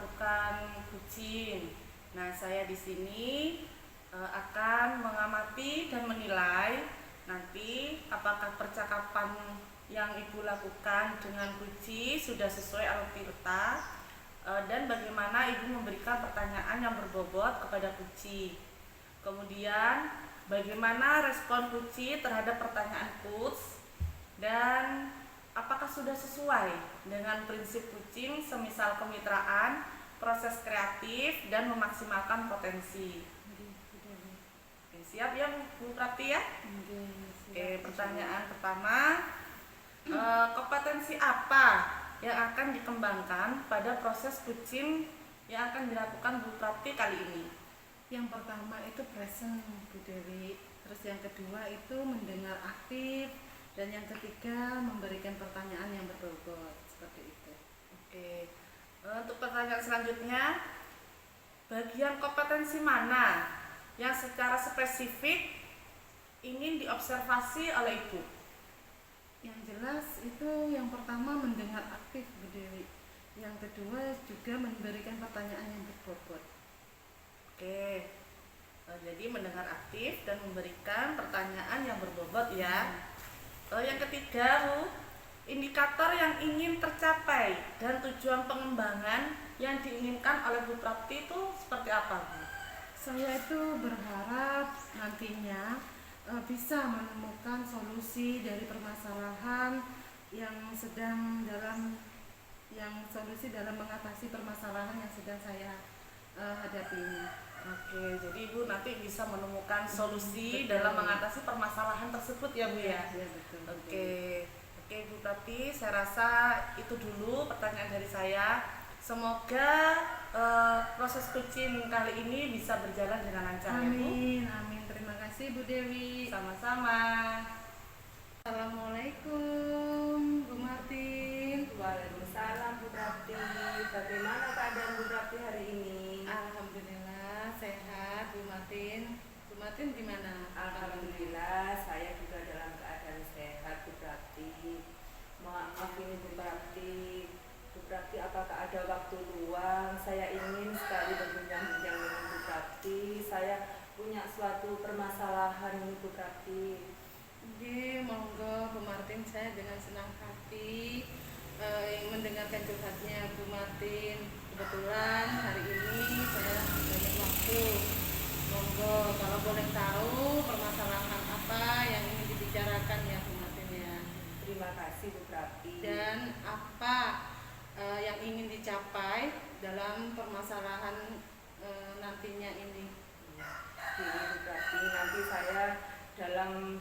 melakukan coaching. Nah, saya di sini akan mengamati dan menilai nanti apakah percakapan yang Ibu lakukan dengan Puji sudah sesuai alutilta dan bagaimana Ibu memberikan pertanyaan yang berbobot kepada Puji. Kemudian bagaimana respon Puji terhadap pertanyaan Puji dan apakah sudah sesuai dengan prinsip Puji semisal kemitraan, proses kreatif dan memaksimalkan potensi. Oke, siap ya Bu Prati ya? Oke, pertanyaan pertama, kompetensi apa yang akan dikembangkan pada proses coaching yang akan dilakukan Bu Prati kali ini? Yang pertama itu present, Bu Dewi. Terus yang kedua itu mendengar aktif, dan yang ketiga memberikan pertanyaan yang berbobot, seperti itu. Oke, untuk pertanyaan selanjutnya, bagian kompetensi mana yang secara spesifik ingin diobservasi oleh Ibu? Yang jelas itu yang pertama mendengar aktif, Bu Dewi. Yang kedua juga memberikan pertanyaan yang berbobot. Oke, jadi mendengar aktif dan memberikan pertanyaan yang berbobot ya. Yang ketiga, Bu, indikator yang ingin tercapai dan tujuan pengembangan yang diinginkan oleh Bu Prati itu seperti apa, Bu? Saya itu berharap nantinya bisa menemukan solusi dari permasalahan yang solusi dalam mengatasi permasalahan yang sedang saya hadapi ini. Oke, jadi Ibu nanti bisa menemukan solusi dalam mengatasi permasalahan tersebut ya, Bu ya? Iya, betul. Oke, Bu Prati, saya rasa itu dulu pertanyaan dari saya. Semoga proses coaching kali ini bisa berjalan dengan lancar ya, Bu. Amin. Terima kasih, Bu Dewi. Sama-sama. Assalamualaikum, Bu Martin. Waalaikumsalam, Bu Prati. Bagaimana keadaan Bu Prati hari ini? Alhamdulillah sehat, Bu Martin. Bu Martin gimana? Alhamdulillah, saya juga dalam keadaan sehat, Bu Prati. Maaf ini Bu Prati. Bu Prati, apakah ada waktu luang? Saya ingin sekali berbincang-bincang dengan Bu Prati. Saya punya suatu permasalahan ini, Bu Prati. Oke, monggo Bu Martin, saya dengan senang hati mendengarkan curhatnya Bu Martin. Kebetulan hari ini saya banyak waktu. Monggo, kalau boleh tahu permasalahan apa yang ingin dibicarakan ya Bu Martin ya. Terima kasih, Bu Prati. Dan apa yang ingin dicapai dalam permasalahan nantinya ini. Gini, Bu Prati, nanti saya dalam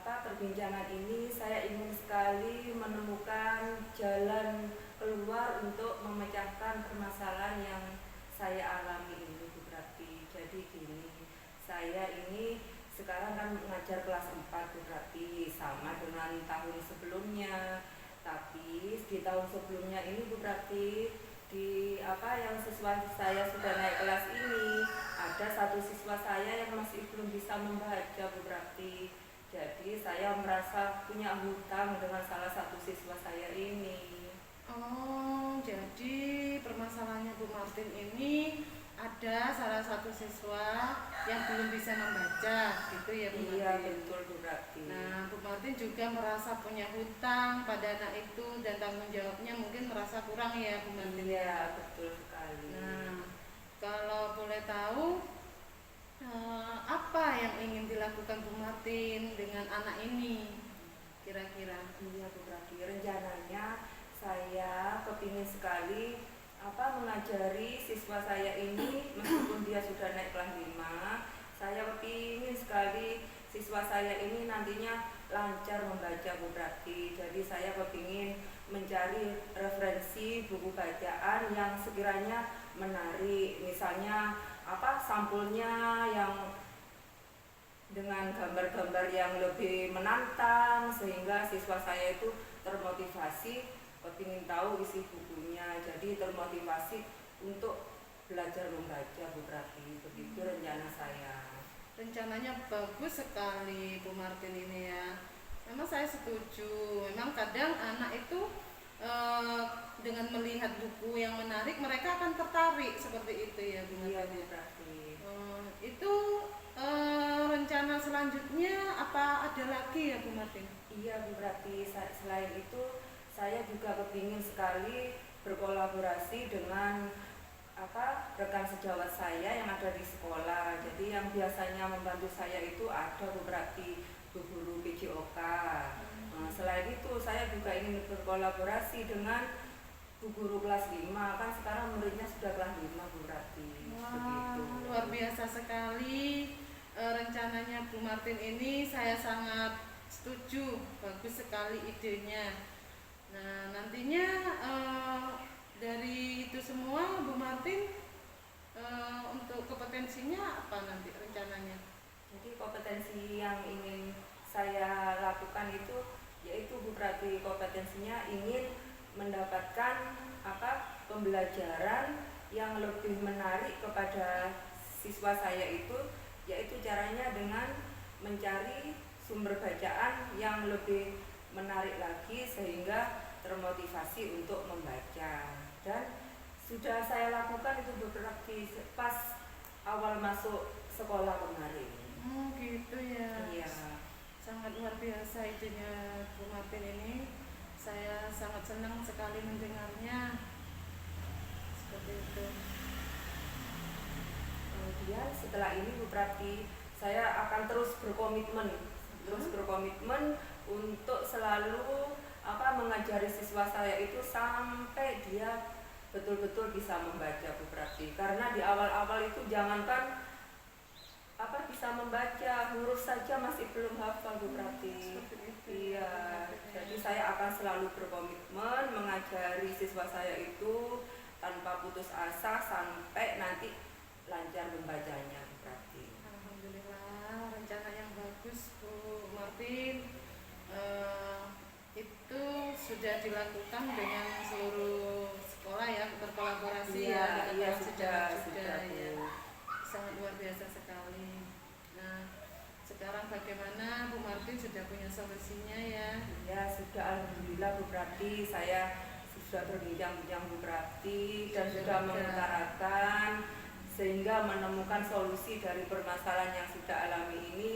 perbincangan ini saya ingin sekali menemukan jalan keluar untuk memecahkan permasalahan yang saya alami ini, Bu Prati. Jadi gini, saya ini sekarang kan mengajar kelas 4, Bu Prati, sama dengan tahun sebelumnya. Tapi di tahun sebelumnya ini, Bu Prati, yang siswa saya sudah naik kelas ini, ada satu siswa saya yang masih belum bisa membaca, Bu Prati. Jadi saya merasa punya hutang dengan salah satu siswa saya ini. Oh, jadi permasalahannya Bu Martin ini ada salah satu siswa yang belum bisa membaca, gitu ya Bu Martin? Iya, betul, Bu Prati. Nah, Bu Martin juga merasa punya hutang pada anak itu dan tanggung jawabnya mungkin merasa kurang ya Bu Martin? Iya, betul sekali. Nah, kalau boleh tahu apa yang ingin dilakukan Bu Martin dengan anak ini kira-kira? Iya, Bu Prati, rencananya saya kepingin sekali mengajari siswa saya ini meskipun dia sudah naik kelas 5. Saya kepingin sekali siswa saya ini nantinya lancar membaca, Bu Prati. Jadi saya kepingin mencari referensi buku bacaan yang sekiranya menarik, misalnya sampulnya yang dengan gambar-gambar yang lebih menantang sehingga siswa saya itu termotivasi kepingin tahu isi bukunya, jadi termotivasi untuk belajar membaca, Bu Prati. Begitu rencana saya. Rencananya bagus sekali Bu Martin ini ya. Memang saya setuju. Memang kadang anak itu eh, dengan melihat buku yang menarik mereka akan tertarik seperti itu ya Bu Iya Martin Bu ya. Prati. Itu rencana selanjutnya apa ada lagi ya Bu Martin? Iya Bu Prati, selain itu saya juga kepingin sekali berkolaborasi dengan rekan sejawat saya yang ada di sekolah. Jadi yang biasanya membantu saya itu ada Bu Prati, Bu Guru PJOK. Selain itu saya juga ingin berkolaborasi dengan Bu Guru kelas 5, kan sekarang muridnya sudah kelas 5 Bu Prati. Wah, Begitu. luar biasa sekali rencananya Bu Martin ini, saya sangat setuju, bagus sekali idenya. Nah, nantinya dari itu semua Bu Martin untuk kompetensinya apa nanti rencananya? Jadi kompetensi yang ingin saya lakukan itu yaitu Bu Prati, kompetensinya ingin mendapatkan pembelajaran yang lebih menarik kepada siswa saya itu, yaitu caranya dengan mencari sumber bacaan yang lebih menarik lagi sehingga termotivasi untuk membaca. Dan sudah saya lakukan itu beberapa pas awal masuk sekolah kemarin. Oh gitu ya. Iya. Sangat luar biasa idenya Bu Martin ini. Saya sangat senang sekali mendengarnya. Seperti itu. Kemudian setelah ini Bu Prati, saya akan terus berkomitmen untuk selalu mengajari siswa saya itu sampai dia betul-betul bisa membaca Bu Prati. Karena di awal-awal itu jangankan bisa membaca, huruf saja masih belum hafal Bu Prati. Iya, jadi saya akan selalu berkomitmen mengajari siswa saya itu tanpa putus asa sampai nanti lancar membacanya Bu Prati. Alhamdulillah, rencana yang bagus Bu Martin. Itu sudah dilakukan dengan seluruh sekolah ya, berkolaborasi Iya, ya dengan iya sudah Bu. ya. Sangat luar biasa sekali. Nah, sekarang bagaimana Bu Martin sudah punya solusinya ya? Ya sudah, alhamdulillah Bu Prati, saya sudah berbincang-bincang Bu Prati dan sudah mengutarakan sehingga menemukan solusi dari permasalahan yang sudah alami ini.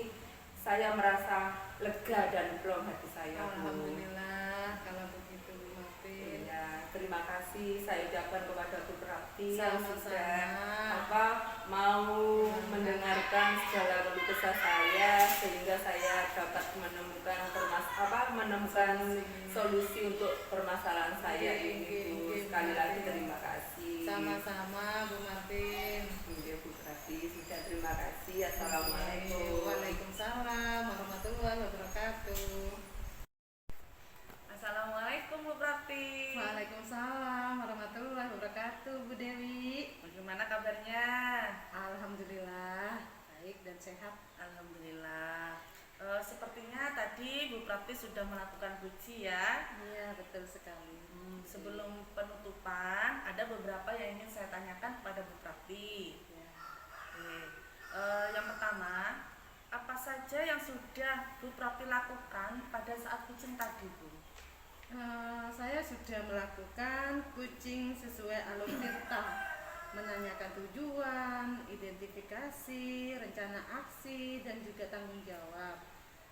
Saya merasa lega dan plong hati saya Bu. Alhamdulillah kalau begitu Bu Martin. Ya, terima kasih saya ucapkan kepada Bu Prati yang Sama-sama. sudah mau mendengarkan segala keluh kesah saya sehingga saya dapat menemukan solusi untuk permasalahan saya ini Bu. Sekali lagi terima kasih. Sama-sama Bu Martin. Ya Bu Prati, sudah terima kasih. Assalamualaikum. Waalaikumsalam warahmatullahi wabarakatuh. Assalamualaikum Bu Prati. Waalaikumsalam warahmatullahi wabarakatuh Bu Dewi. Bagaimana kabarnya? Alhamdulillah baik dan sehat. Alhamdulillah. Sepertinya tadi Bu Prati sudah melakukan puji ya. Iya betul sekali. Sebelum penutupan ada beberapa yang ingin saya tanyakan kepada Bu Prati. Ya. Oke. Yang pertama, apa saja yang sudah Bu Prati lakukan pada saat kucing tadi Bu? Saya sudah melakukan kucing sesuai alur tirta, menanyakan tujuan, identifikasi, rencana aksi, dan juga tanggung jawab,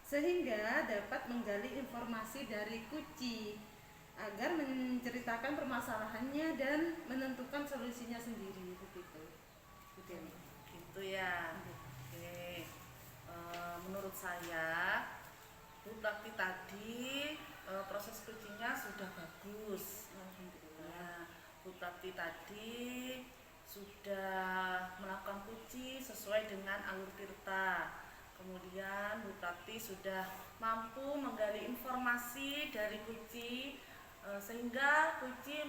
sehingga dapat menggali informasi dari kucing agar menceritakan permasalahannya dan menentukan solusinya sendiri begitu. Gitu ya. Oke. Menurut saya Bu Prati tadi proses kucingnya sudah bagus. Nah, Bu Prati tadi sudah melakukan kuci sesuai dengan alur tirta. Kemudian Bu Prati sudah mampu menggali informasi dari kuci sehingga kuci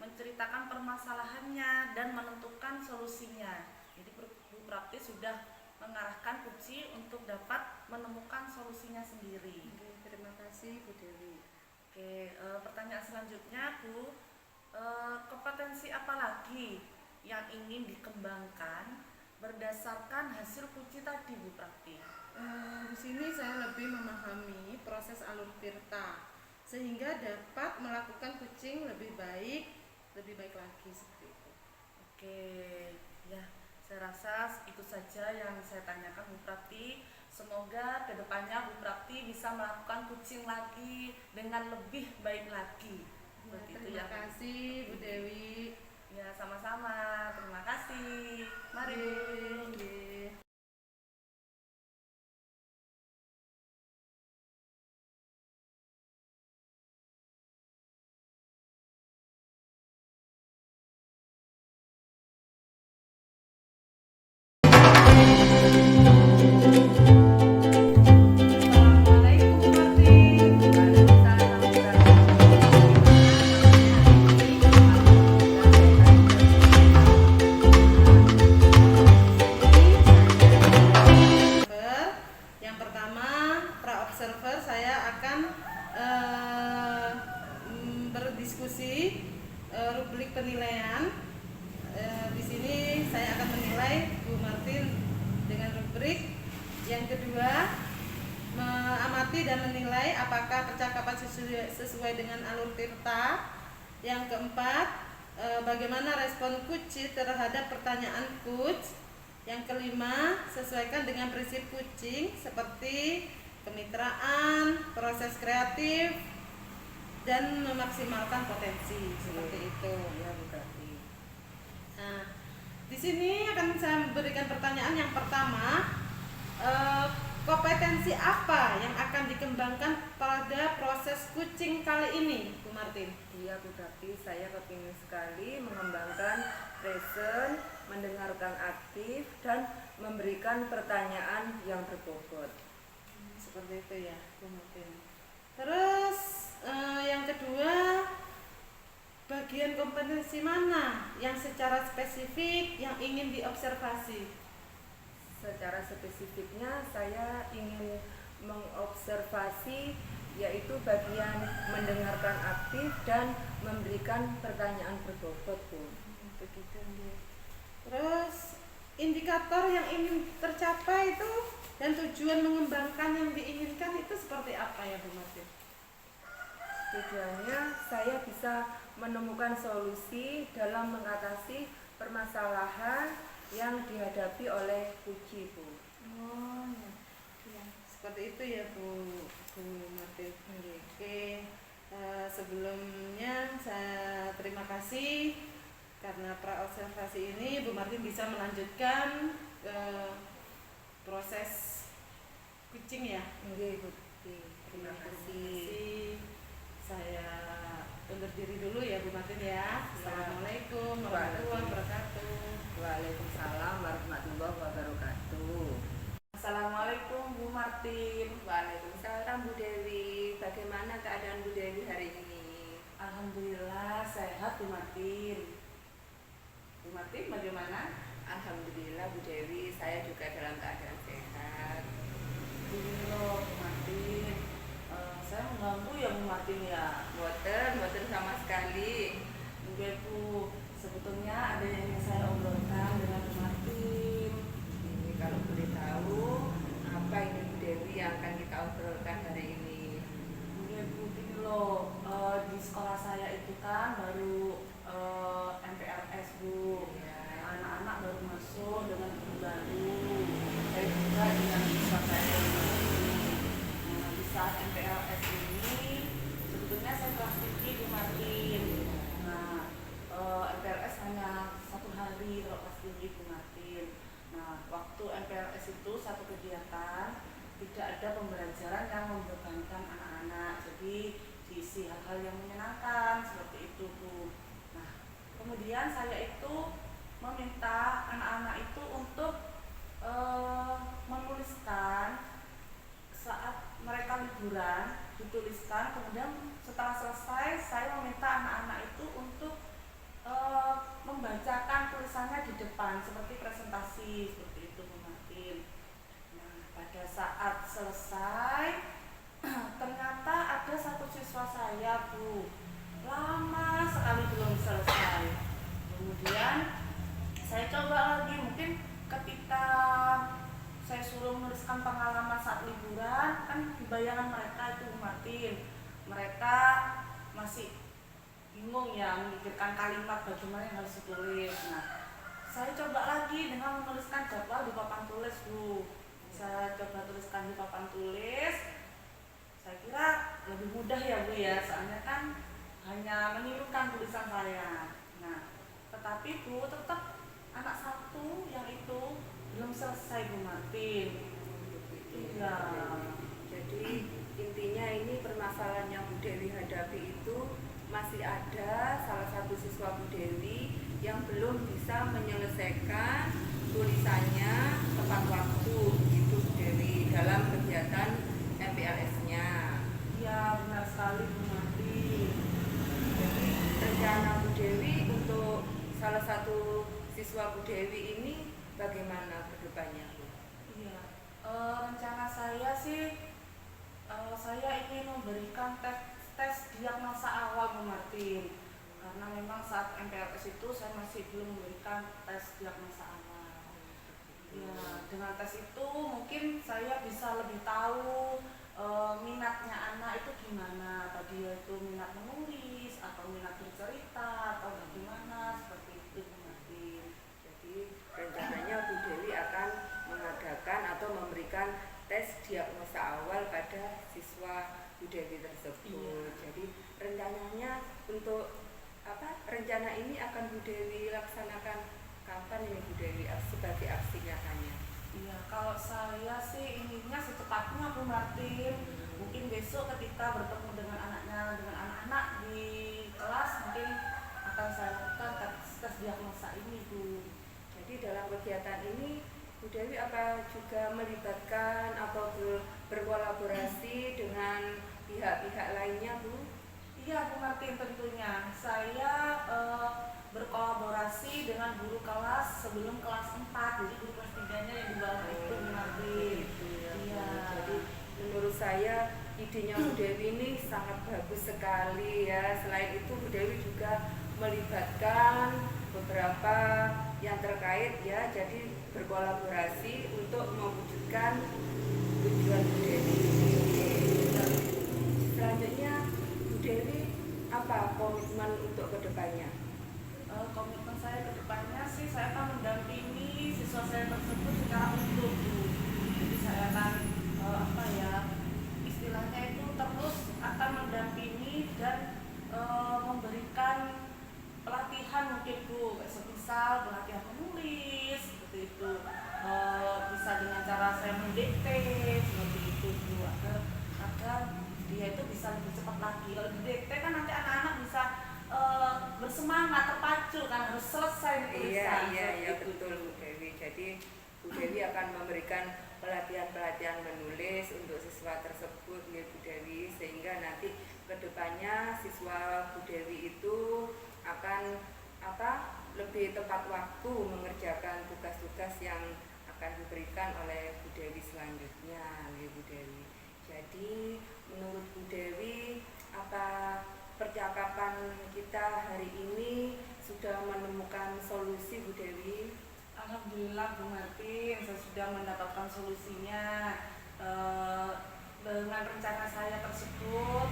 menceritakan permasalahannya dan menentukan solusinya. Jadi Bu Prati sudah mengarahkan kuci untuk dapat menemukan solusinya sendiri. Terima kasih Bu Dewi. Oke, pertanyaan selanjutnya Bu, kompetensi apa lagi yang ingin dikembangkan berdasarkan hasil kuci tadi Bu Prati? Di sini saya lebih memahami proses alur tirta, sehingga dapat melakukan kucing lebih baik lagi seperti itu. Oke, ya saya rasa itu saja yang saya tanyakan Bu Prati. Semoga kedepannya Bu Prati bisa melakukan kucing lagi dengan lebih baik lagi. Ya, Seperti itu terima ya. kasih Bu Dewi. Ya, sama-sama. Terima kasih. Mari Bu. Nggih. Assalamualaikum Bu Martin. Yang pertama, pra-observer saya akan berdiskusi rubrik penilaian. Di sini saya akan menilai Bu Martin dengan rubrik. Yang kedua, mengamati dan menilai apakah percakapan sesuai dengan alur Tirta. Yang keempat, bagaimana respon Kuci terhadap pertanyaan Coach. Yang kelima, sesuaikan dengan prinsip kucing seperti kemitraan, proses kreatif, dan memaksimalkan potensi seperti itu. Ya, Bu Prati. Nah, di sini akan saya berikan pertanyaan yang pertama, kompetensi apa yang akan dikembangkan pada proses kucing kali ini, Bu Martin? Iya, Bu Prati, saya kepingin sekali mengembangkan present, mendengarkan aktif, dan memberikan pertanyaan yang berbobot. Seperti itu ya, Bu Martin. Terus yang kedua, bagian kompetensi mana yang secara spesifik yang ingin diobservasi? Secara spesifiknya saya ingin mengobservasi yaitu bagian mendengarkan aktif dan memberikan pertanyaan berbobot, Bu. Begitu dia. Terus indikator yang ingin tercapai itu dan tujuan mengembangkan yang diinginkan itu seperti apa ya Bu Martin? Tujuannya saya bisa menemukan solusi dalam mengatasi permasalahan yang dihadapi oleh kuci, Bu. Oh ya, seperti itu ya Bu Martin. Oke, sebelumnya saya terima kasih karena pra-observasi ini Bu Martin bisa melanjutkan proses kucing ya. Nggih, Bu. Terima Terima kasih. kasih. Saya undur diri dulu ya Bu Martin ya. Assalamualaikum warahmatullahi wabarakatuh. Waalaikumsalam warahmatullahi wabarakatuh. Assalamualaikum Bu Martin. Waalaikumsalam Bu Dewi. Bagaimana keadaan Bu Dewi hari ini? Alhamdulillah sehat Bu Martin. Bu Martin bagaimana? Alhamdulillah Bu Dewi, saya juga dalam keadaan sehat. Ini loh Bu Martin. Saya mengganggu ya Bu Martin ya. Boten sama sekali. Enggak Bu, sebetulnya ada yang ingin saya obrolkan dengan Bu Martin. Ini kalau boleh tahu, apa ini Bu Dewi yang akan kita obrolkan hari ini? Enggak Bu, ini loh, di sekolah saya itu kan baru MPLS Bu. Ya. Anak-anak baru masuk dengan guru baru. Saya juga dengan siswa saya. Nah, di saat MPLS ini sebetulnya saya kelas tinggi Bu Martin. Nah, MPLS hanya 1 hari kalau kelas tinggi Bu Martin. Nah, waktu MPLS itu satu kegiatan tidak ada pembelajaran yang membebankan anak-anak. Jadi diisi hal-hal yang menyenangkan seperti itu Bu. Nah, kemudian saya itu meminta anak-anak itu untuk menuliskan saat mereka liburan, dituliskan, kemudian setelah selesai saya meminta anak-anak itu untuk membacakan tulisannya di depan seperti presentasi seperti itu Bu Martin. Nah, pada saat selesai ternyata ada satu siswa saya Bu, lama sekali belum selesai. Kemudian saya coba lagi, mungkin ketika saya suruh menuliskan pengalaman saat liburan, kan di bayangan mereka itu Bu Martin mereka masih bingung ya memikirkan kalimat bagaimana yang harus ditulis. Nah, saya coba lagi dengan menuliskan jadwal di papan tulis, Bu. Saya coba tuliskan di papan tulis. Saya kira lebih mudah ya, Bu ya, soalnya kan hanya menirukan tulisan saya. Nah, tetapi Bu, tetap anak satu yang itu belum selesai, Bu Martin. Iya. Jadi intinya ini permasalahan yang Bu Dewi hadapi itu masih ada salah satu siswa Bu Dewi yang belum bisa menyelesaikan tulisannya tepat waktu gitu Bu Dewi dalam kegiatan MPLS-nya. Iya, benar sekali, Bu Martin. Jadi rencana Bu Dewi untuk salah satu siswa Bu Dewi ini bagaimana ke depannya, Bu? Iya, rencana saya sih saya ingin memberikan tes diagnosa awal, Bu Martin, karena memang saat MPLS itu saya masih belum memberikan tes diagnosa awal. Ya, dengan tes itu mungkin saya bisa lebih tahu minatnya anak itu gimana, apa dia itu minat menulis atau minat bercerita atau bagaimana, seperti itu, Bu Martin. Jadi rencananya Bu Dewi akan mengadakan atau memberikan tes diagnosa awal pada siswa Bu Dewi tersebut. Iya. Jadi rencananya untuk apa? Rencana ini akan Bu Dewi laksanakan kapan ini Bu Dewi sebagai aksi nyatanya? Iya, kalau saya sih inginnya secepatnya, Bu Martin. Mungkin besok ketika bertemu dengan anaknya, dengan anak-anak di kelas, mungkin akan saya lakukan tes diagnosa ini, Bu. Jadi dalam kegiatan ini Bu Dewi apa juga melibatkan atau berkolaborasi dengan pihak-pihak lainnya, Bu? Iya, Bu Martin, tentunya saya berkolaborasi dengan guru kelas sebelum kelas 4, jadi guru kelas 3-nya yang di bawah itu, Bu Martin. Gitu ya, Bu. Iya. Jadi menurut saya idenya Bu Dewi ini sangat bagus sekali ya. Selain itu Bu Dewi juga melibatkan beberapa yang terkait ya, jadi berkolaborasi untuk mewujudkan tujuan Bu Dewi. Selanjutnya Bu Dewi apa komitmen untuk kedepannya? Komitmen saya ke depannya sih saya akan mendampingi siswa saya tersebut secara utuh, Bu. Jadi saya akan istilahnya itu terus akan mendampingi dan memberikan pelatihan mungkin, Bu, kayak semisal pelatihan menulis seperti itu, bisa dengan cara saya mendikte seperti itu, Bu, agar dia itu bisa lebih cepat lagi. Kalau didikte kan nanti anak-anak bisa bersemangat, terpacu kan harus selesai tulisan. Iya betul Bu Dewi. Jadi Bu Dewi akan memberikan pelatihan-pelatihan menulis untuk siswa tersebut ya Bu Dewi, sehingga nanti kedepannya siswa Bu Dewi itu akan lebih tepat waktu mengerjakan tugas-tugas yang akan diberikan oleh Bu Dewi selanjutnya ya Bu Dewi. Jadi menurut Bu Dewi apa percakapan kita hari ini sudah menemukan solusi Bu Dewi? Alhamdulillah, Bu Martin, saya sudah mendapatkan solusinya. Dengan rencana saya tersebut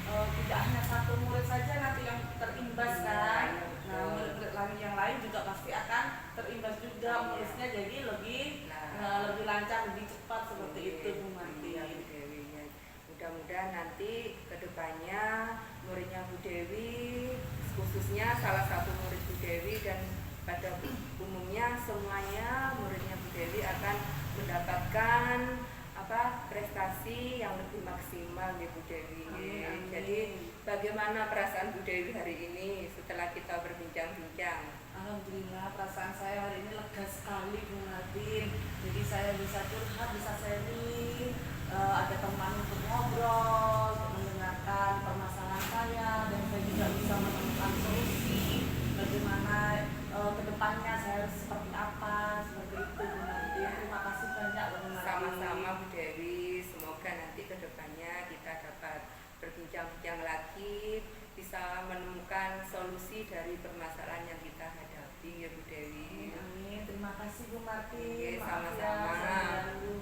tidak hanya satu murid saja nanti yang terimbas kan. Nah, murid-murid yang lain juga pasti akan terimbas juga menulisnya, jadi lebih lancar, lebih cepat seperti itu, Bu Martin. Bu Dewi ya. Mudah-mudahan nanti kedepannya muridnya Bu Dewi, khususnya salah satu murid Bu Dewi dan pada umumnya semuanya muridnya Bu Dewi akan mendapatkan prestasi yang lebih maksimal ya Bu Dewi. Amin. Jadi bagaimana perasaan Bu Dewi hari ini setelah kita berbincang-bincang? Alhamdulillah, perasaan saya hari ini lega sekali, Bu Martin. Jadi saya bisa curhat, bisa sharing, ada teman untuk ngobrol, untuk mendengarkan permasalahan saya, dan saya juga bisa menemukan solusi bagaimana kedepannya saya harus seperti apa, seperti itu, Bu Martin. Terima kasih banyak, Bu Martin. Sama-sama Bu Dewi, semoga nanti kedepannya kita dapat berbincang-bincang lagi, bisa menemukan solusi dari permasalahan yang kita hadapi ya Bu Dewi. Amin. Terima kasih, Bu Martin. Oke, Maaf ya, sama-sama. saya ganggu.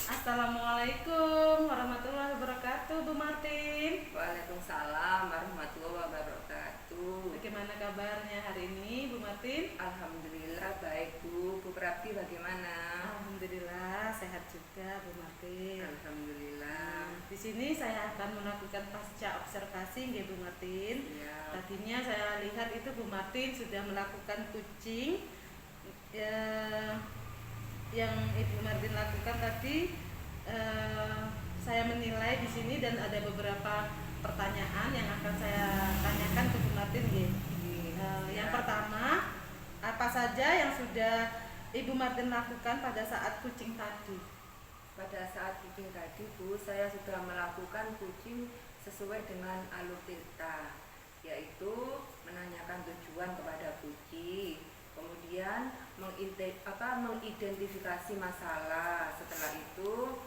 Assalamualaikum warahmatullahi wabarakatuh. Bu Martin. Waalaikumsalam warahmatullahi wabarakatuh. Bagaimana kabarnya hari ini Bu Martin? Alhamdulillah baik Bu. Bu Prapti bagaimana? Alhamdulillah sehat juga Bu Martin. Alhamdulillah. Di sini saya akan melakukan pasca observasi nggih Bu Martin. Ya. Tadinya saya lihat itu Bu Martin sudah melakukan kucing yang Ibu Martin lakukan tadi. Saya menilai di sini dan ada beberapa pertanyaan yang akan saya tanyakan ke Bu Martin nggih. Yang pertama, apa saja yang sudah Ibu Martin lakukan pada saat kucing tadi? Pada saat kucing tadi Bu, saya sudah melakukan kucing sesuai dengan alur tirta, yaitu menanyakan tujuan kepada kucing, kemudian mengidentifikasi masalah. Setelah itu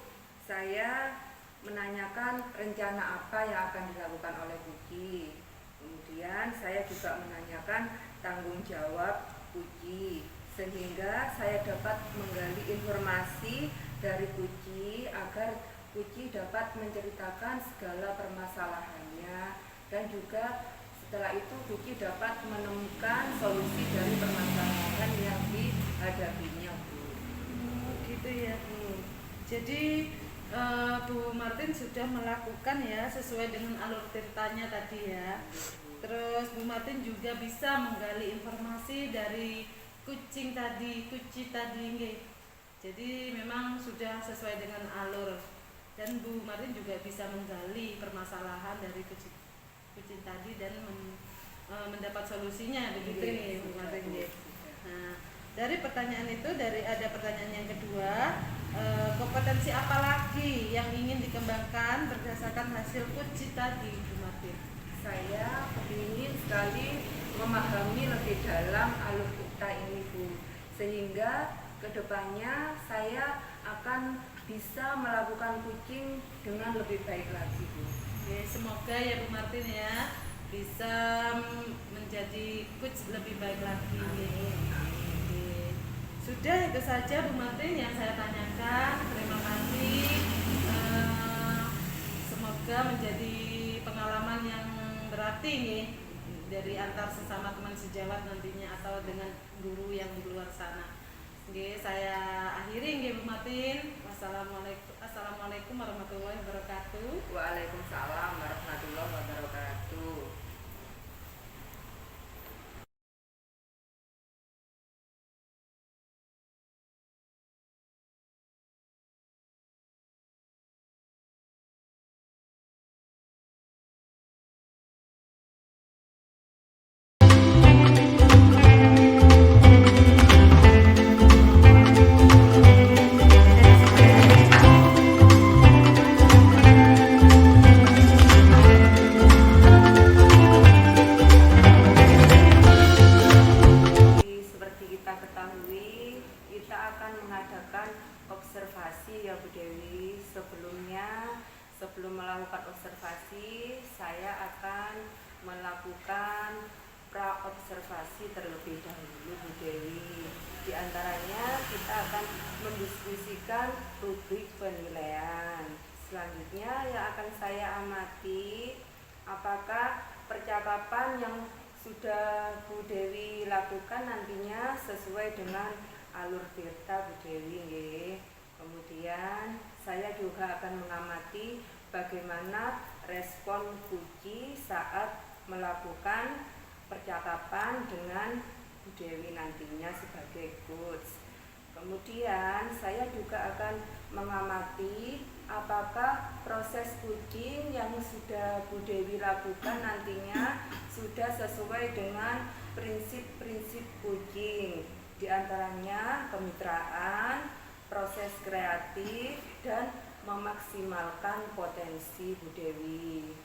saya menanyakan rencana apa yang akan dilakukan oleh kucing. Kemudian saya juga menanyakan tanggung jawab kucing, sehingga saya dapat menggali informasi dari kucing agar kucing dapat menceritakan segala permasalahannya, dan juga setelah itu kucing dapat menemukan solusi dari permasalahan yang dihadapinya Bu. Gitu ya Bu. Jadi Bu Martin sudah melakukan ya sesuai dengan alur ceritanya tadi ya. Terus Bu Martin juga bisa menggali informasi dari kucing tadi nggih. Jadi memang sudah sesuai dengan alur, dan Bu Martin juga bisa menggali permasalahan dari kucing tadi dan mendapat solusinya begitu nih Bu Martin nggih. Nah, dari pertanyaan itu ada pertanyaan yang kedua, kompetensi apa lagi yang ingin dikembangkan berdasarkan hasil kucing tadi Bu Martin? Saya ingin sekali memahami lebih dalam alur tirta ini Bu, sehingga kedepannya saya akan bisa melakukan kucing dengan lebih baik lagi Bu. Oke, semoga ya Bu Martin ya bisa menjadi coach lebih baik lagi. Oke. Sudah itu saja Bu Martin yang saya tanyakan. Terima kasih. Semoga menjadi pengalaman yang berarti nih dari antar sesama teman sejawat nantinya atau dengan guru yang di luar sana. Oke, saya akhiri nggih Bu Martin. Assalamualaikum warahmatullahi wabarakatuh. Waalaikumsalam warahmatullahi wabarakatuh. Seperti kita ketahui, kita akan mengadakan observasi ya Bu Dewi. Sebelum melakukan observasi, saya akan melakukan pra-observasi terlebih dahulu Bu Dewi. Di antaranya kita akan mendiskusikan rubrik penilaian. Selanjutnya yang akan saya amati, apakah percakapan yang sudah Bu Dewi lakukan nantinya sesuai dengan alur tirta Bu Dewi nggih. Kemudian saya juga akan mengamati bagaimana respon kucing saat melakukan percakapan dengan Bu Dewi nantinya sebagai coach. Kemudian saya juga akan mengamati apakah proses kucing yang sudah Bu Dewi lakukan nantinya sudah sesuai dengan prinsip-prinsip kucing, di antaranya kemitraan, proses kreatif, dan memaksimalkan potensi Bu Dewi.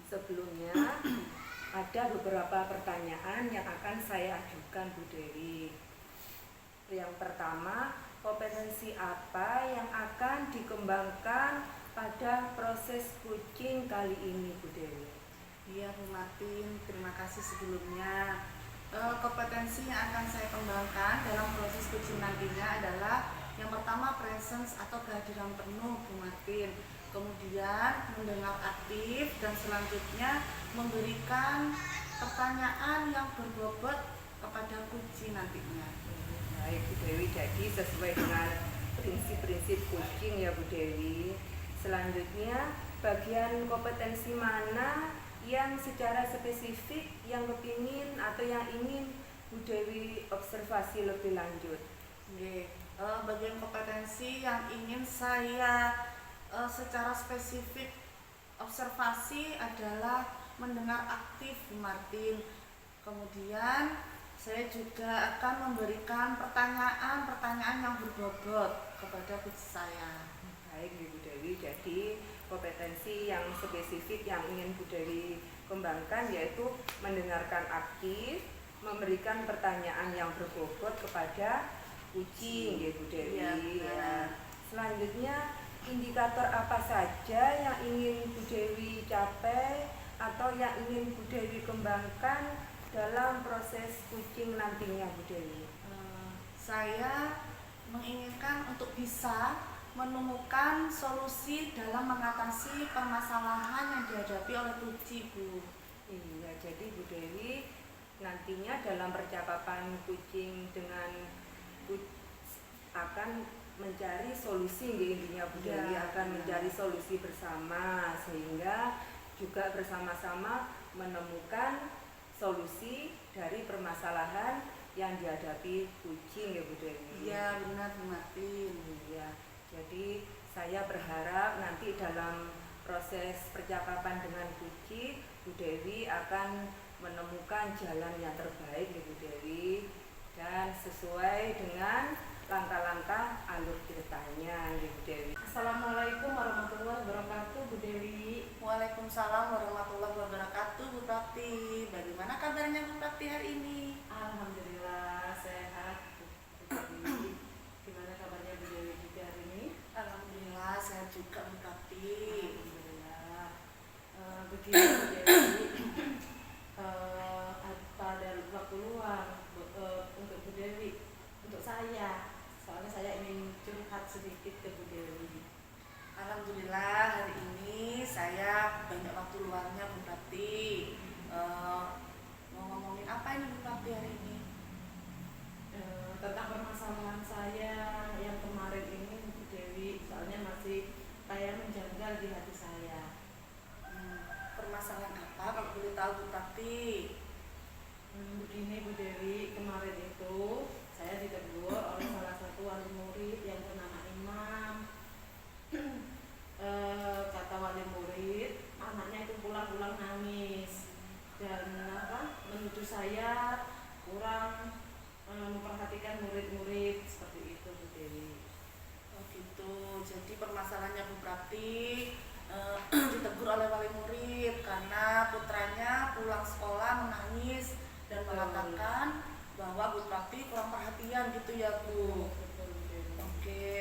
Sebelumnya ada beberapa pertanyaan yang akan saya ajukan Bu Dewi. Yang pertama, kompetensi apa yang akan dikembangkan pada proses kucing kali ini Bu Dewi? Iya Bu Martin, terima kasih sebelumnya. Kompetensi yang akan saya kembangkan dalam proses kucing nantinya adalah yang pertama presence atau kehadiran penuh Bu Martin. kemudian mendengar aktif, dan selanjutnya memberikan pertanyaan yang berbobot kepada kunci nantinya. Baik Bu Dewi, jadi sesuai dengan prinsip-prinsip coaching ya Bu Dewi. Selanjutnya, bagian kompetensi mana yang secara spesifik yang kepingin atau yang ingin Bu Dewi observasi lebih lanjut? Oke, bagian kompetensi yang ingin saya secara spesifik observasi adalah mendengar aktif Bu Martin. Kemudian saya juga akan memberikan pertanyaan-pertanyaan yang berbobot kepada kunci saya. Baik Bu Dewi, jadi kompetensi yang spesifik yang ingin Bu Dewi kembangkan yaitu mendengarkan aktif, memberikan pertanyaan yang berbobot kepada kucing ya Bu Dewi. Ya. Selanjutnya, indikator apa saja yang ingin Bu Dewi capai atau yang ingin Bu Dewi kembangkan dalam proses kucing nantinya Bu Dewi? Saya menginginkan untuk bisa menemukan solusi dalam mengatasi permasalahan yang dihadapi oleh kucing, Bu. Iya, jadi Bu Dewi nantinya dalam percakapan kucing dengan akan mencari solusi, intinya Bu Dewi akan mencari solusi bersama sehingga juga bersama-sama menemukan solusi dari permasalahan yang dihadapi kucing ya Bu Dewi. Iya, benar Bu Martin. Iya. Jadi saya berharap nanti dalam proses percakapan dengan kucing, Bu Dewi akan menemukan jalan yang terbaik ya Bu Dewi, dan sesuai dengan langkah-langkah alur ceritanya ya Bu Dewi. Assalamualaikum warahmatullahi wabarakatuh Bu Dewi. Waalaikumsalam warahmatullahi wabarakatuh Bu Prakti. Bagaimana kabarnya Bu Prakti hari ini? Alhamdulillah sehat Bu Dewi. Gimana kabarnya Bu Dewi juga hari ini? Alhamdulillah sehat juga Bu Prakti. Alhamdulillah. Begini Bu Dewi, pada waktu luang untuk Bu Dewi, untuk saya, soalnya saya ingin curhat sedikit ke Bu Dewi. Alhamdulillah hari ini saya banyak waktu luangnya Bu Prakti. Mau ngomongin apa ini Bu Prakti hari ini? Tentang permasalahan saya yang kemarin ini Bu Dewi, soalnya masih kayak menjanggal di hati saya. Permasalahan apa kalau boleh tahu Bu Prakti? Begini Bu Dewi, kemarin itu saya ditegur oleh salah satu wali murid yang bernama Imam. Kata wali murid, anaknya itu pulang-pulang nangis dan menuduh saya kurang memperhatikan murid-murid, seperti itu Bu Dewi. Oh gitu. Jadi permasalahannya Bu Prakti ditegur oleh wali murid karena putranya pulang sekolah menangis dan mengatakan bahwa Bu Prakti kurang perhatian gitu ya Bu. Betul, Bu Dewi. Oke.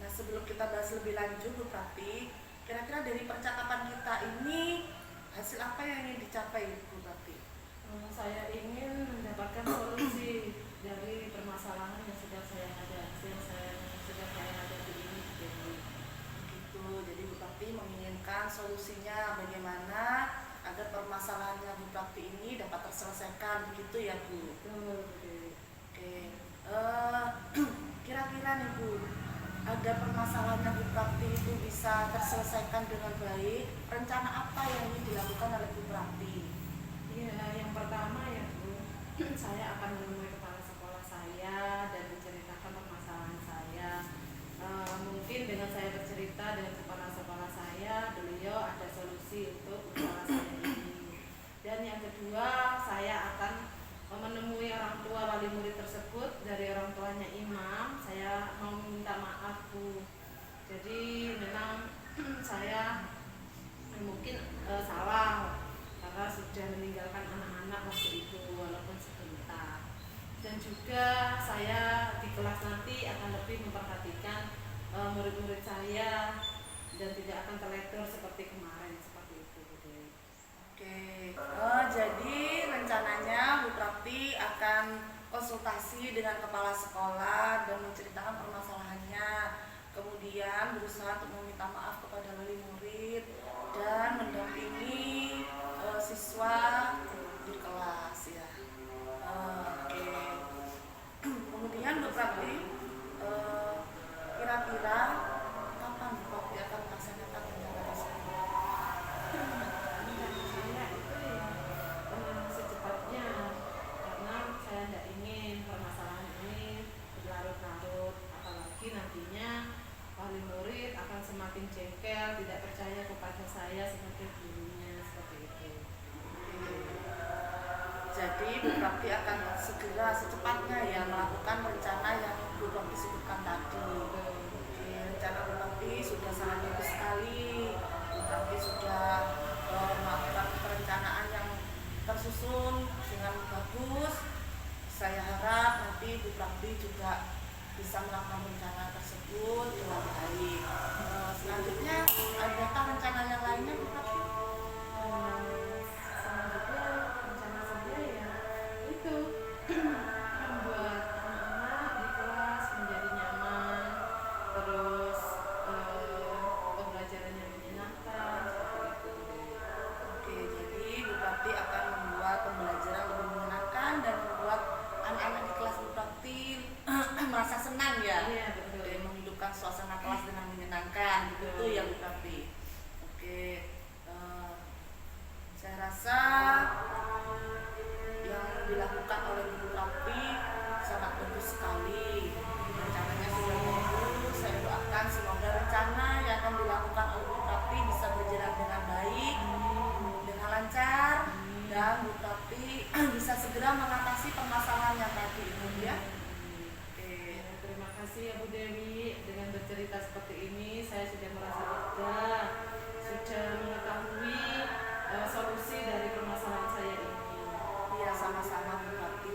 Nah sebelum kita bahas lebih lanjut Bu Prakti, kira-kira dari percakapan kita ini hasil apa yang ingin dicapai Bu Prakti? Saya ingin mendapatkan solusi dari permasalahan yang sedang saya hadapi, ini Bu Dewi. Gitu. Jadi Bu Prakti menginginkan solusinya bagaimana agar permasalahannya Bu Prakti ini dapat terselesaikan, begitu ya Bu? Betul, Bu Dewi. Oke. Kira-kira nih Bu, agar permasalahannya Bu Prakti itu bisa terselesaikan dengan baik, rencana apa yang ingin dilakukan oleh Bu Prakti? Ya, yang pertama ya Bu, saya akan menemui kepala sekolah saya dan menceritakan permasalahan saya. Mungkin dengan saya bercerita dengan kepala sekolah saya, beliau ada solusi untuk masalah saya ini. Dan yang kedua, saya akan menemui orang tua wali murid tersebut. Dari orang tuanya Imam, saya mau minta maaf Bu. Jadi memang saya mungkin salah karena sudah meninggalkan anak-anak waktu itu walaupun sebentar. Dan juga saya di kelas nanti akan lebih memperhatikan murid-murid saya dan tidak akan terlempar seperti kemarin, seperti itu Bu Dewi. Oke. Jadi rencananya Bu Prakti akan konsultasi dengan kepala sekolah dan menceritakan permasalahannya, kemudian berusaha untuk meminta maaf kepada wali murid dan mendampingi siswa di kelas ya. Oke. Kemudian Bu Prapti, kira-kira kapan Bu Prapti akan melaksanakan rencana tersebut? Saya itu ya secepatnya, karena saya tidak ingin permasalahan ini berlarut-larut, apalagi nantinya wali murid akan semakin jengkel, tidak percaya kepada saya sebagai gurunya, seperti itu. Jadi Bu Prapti akan segera secepatnya ya melakukan rencana yang Bu Prapti sebutkan tadi. Oke, rencana Bu Prapti sudah sangat bagus sekali. Bu Prapti sudah melakukan perencanaan yang tersusun dengan bagus. Saya harap nanti Bu Prapti juga bisa melakukan rencana tersebut dengan baik. Selanjutnya adakah rencana yang lainnya Bu Prapti? Selanjutnya rencana saya ya itu membuat anak-anak di kelas menjadi nyaman, terus pembelajarannya menyenangkan, seperti itu. Oke, jadi Bu Prapti akan membuat pembelajaran lebih menyenangkan dan membuat anak-anak di kelas Bu Prapti merasa senang ya. Iya, betul. Dan menghidupkan suasana kelas dengan menyenangkan, begitu ya Bu Prapti. Oke, saya rasa yang dilakukan oleh Bu Prapti sangat bagus sekali. Rencananya sudah bagus. Saya doakan semoga rencana yang akan dilakukan oleh Bu Prapti bisa berjalan dengan baik, dengan lancar, dan Bu Prapti bisa segera mengatasi permasalahan yang tadi itu ya. Oke. Terima kasih ya Bu Dewi, dengan bercerita seperti ini saya sudah merasa lega, sudah mengetahui solusi dari permasalahan saya ini. Iya, sama-sama Bu Prapti.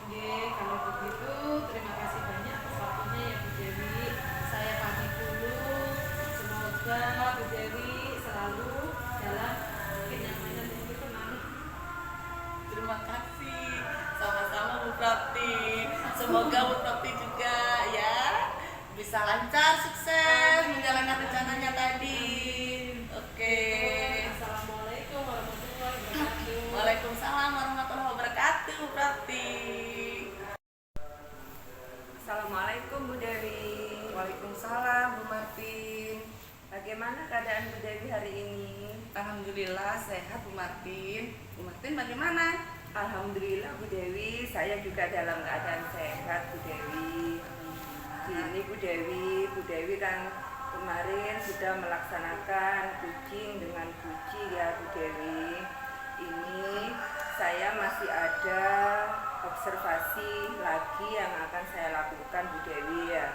Oke, kalau begitu terima kasih banyak atas waktunya ya Bu Dewi. Saya pamit dulu. Semoga Bu Dewi selalu dalam kenyamanan dan ketenangan. Terima kasih. Sama-sama Bu Prapti. Semoga Bu Prapti juga ya bisa lancar, sukses menjalankan rencananya tadi. Oke. Assalamualaikum warahmatullahi wabarakatuh. Waalaikumsalam warahmatullahi wabarakatuh, Bu Prapti. Assalamualaikum Bu Dewi. Waalaikumsalam Bu Martin. Bagaimana keadaan Bu Dewi hari ini? Alhamdulillah sehat Bu Martin. Bu Martin bagaimana? Alhamdulillah Bu Dewi, saya juga dalam keadaan sehat Bu Dewi. Ini Bu Dewi kan kemarin sudah melaksanakan kucing dengan kuci ya Bu Dewi. Ini saya masih ada observasi lagi yang akan saya lakukan Bu Dewi ya.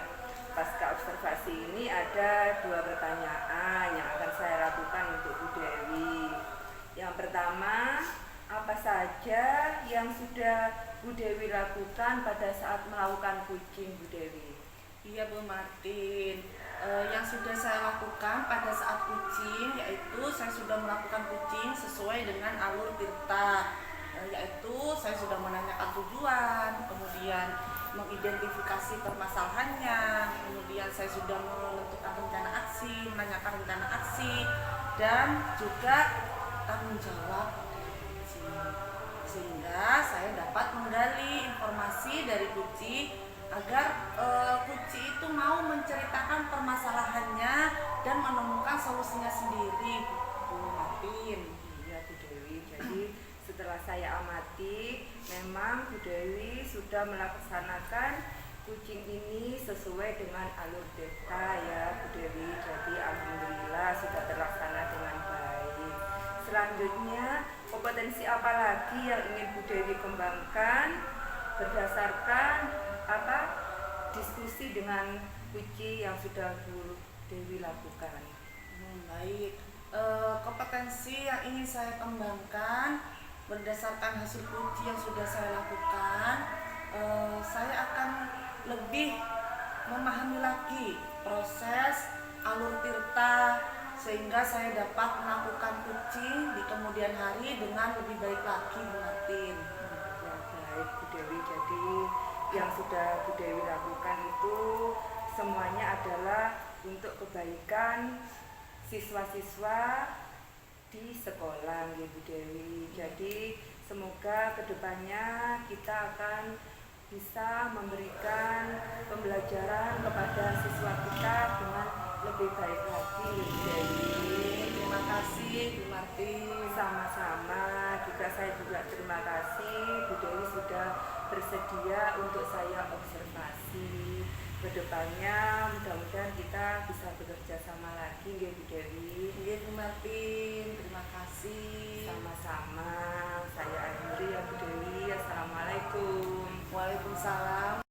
Pasca observasi ini ada 2 pertanyaan yang akan saya lakukan untuk Bu Dewi. Yang pertama, apa saja yang sudah Bu Dewi lakukan pada saat melakukan kucing Bu Dewi? Iya Bu Martin, yang sudah saya lakukan pada saat kucing yaitu saya sudah melakukan kucing sesuai dengan alur tirta, yaitu saya sudah menanyakan tujuan, kemudian mengidentifikasi permasalahannya, kemudian saya sudah menentukan rencana aksi, menanyakan rencana aksi, dan juga tanggung jawab kucing. Sehingga saya dapat menggali informasi dari kucing agar kucing itu mau menceritakan permasalahannya dan menemukan solusinya sendiri, Bu Martin. Iya Bu Dewi, jadi setelah saya amati memang Bu Dewi sudah melaksanakan kucing ini sesuai dengan alur data ya Bu Dewi. Jadi alhamdulillah sudah terlaksana dengan baik. Selanjutnya, kompetensi apa lagi yang ingin Bu Dewi kembangkan berdasarkan diskusi dengan kucing yang sudah Bu Dewi lakukan? Baik, kompetensi yang ingin saya kembangkan berdasarkan hasil uji yang sudah saya lakukan, saya akan lebih memahami lagi proses alur tirta sehingga saya dapat melakukan kucing di kemudian hari dengan lebih baik lagi Bu Martin. Ya baik Bu Dewi, jadi yang sudah Bu Dewi lakukan itu semuanya adalah untuk kebaikan siswa-siswa di sekolah ya Bu Dewi. Jadi semoga kedepannya kita akan bisa memberikan pembelajaran kepada siswa kita dengan lebih baik lagi Bu Dewi. Terima kasih Bu Martin. Sama-sama, saya juga terima kasih Bu Dewi sudah bersedia untuk saya observasi. Kedepannya mudah-mudahan kita bisa bekerja sama lagi ya Bu Dewi. Iya Bu Martin, terima kasih. Sama-sama, saya akhiri ya Bu Dewi. Assalamualaikum. Waalaikumsalam.